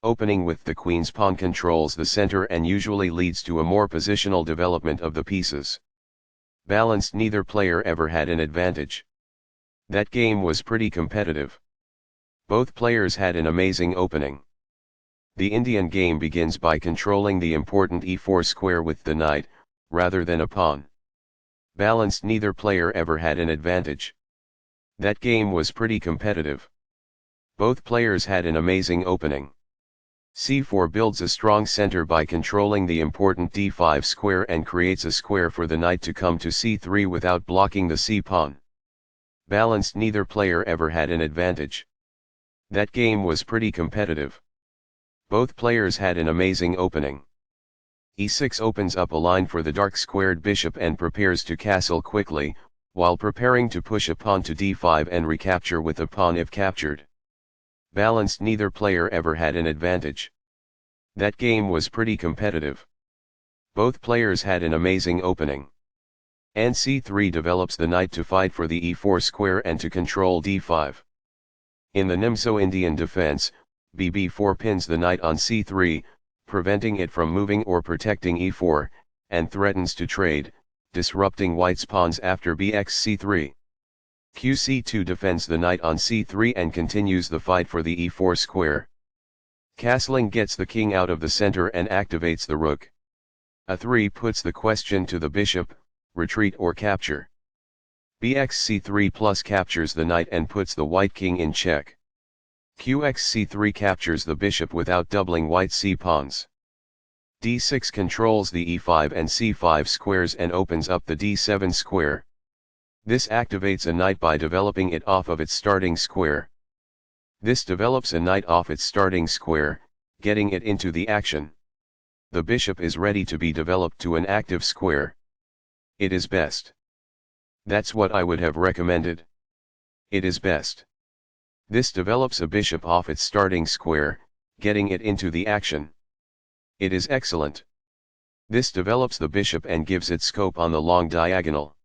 Opening with the queen's pawn controls the center and usually leads to a more positional development of the pieces. Balanced, neither player ever had an advantage. That game was pretty competitive. Both players had an amazing opening. The Indian game begins by controlling the important e4 square with the knight, rather than a pawn. Balanced, neither player ever had an advantage. That game was pretty competitive. Both players had an amazing opening. c4 builds a strong center by controlling the important d5 square and creates a square for the knight to come to c3 without blocking the c-pawn. Balanced, neither player ever had an advantage. That game was pretty competitive. Both players had an amazing opening. e6 opens up a line for the dark squared bishop and prepares to castle quickly, while preparing to push a pawn to d5 and recapture with a pawn if captured. Balanced, neither player ever had an advantage. That game was pretty competitive. Both players had an amazing opening. And c3 develops the knight to fight for the e4 square and to control d5. In the Nimzo-Indian defense, bb4 pins the knight on c3, preventing it from moving or protecting e4, and threatens to trade, disrupting white's pawns after bxc3. qc2 defends the knight on c3 and continues the fight for the e4 square. Castling gets the king out of the center and activates the rook. a3 puts the question to the bishop, retreat or capture. bxc3 plus captures the knight and puts the white king in check. qxc3 captures the bishop without doubling white's c-pawns. d6 controls the e5 and c5 squares and opens up the d7 square. This activates a knight by developing it off of its starting square. This develops a knight off its starting square, getting it into the action. The bishop is ready to be developed to an active square. It is best. That's what I would have recommended. It is best. This develops a bishop off its starting square, getting it into the action. It is excellent. This develops the bishop and gives it scope on the long diagonal.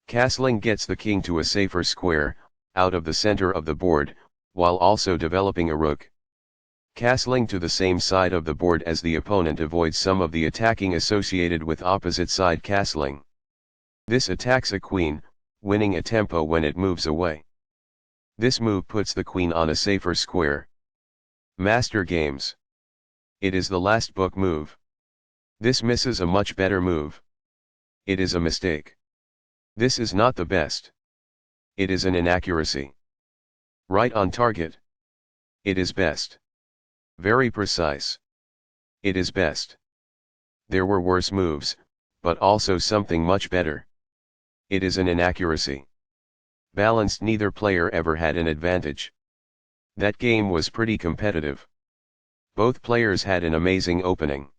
Castling gets the king to a safer square, out of the center of the board, while also developing a rook. Castling to the same side of the board as the opponent avoids some of the attacking associated with opposite side castling. This attacks a queen, winning a tempo when it moves away. This move puts the queen on a safer square. Master games. It is the last book move. This misses a much better move. It is a mistake. This is not the best. It is an inaccuracy. Right on target. It is best. Very precise. It is best. There were worse moves, but also something much better. It is an inaccuracy. Balanced, neither player ever had an advantage. That game was pretty competitive. Both players had an amazing opening.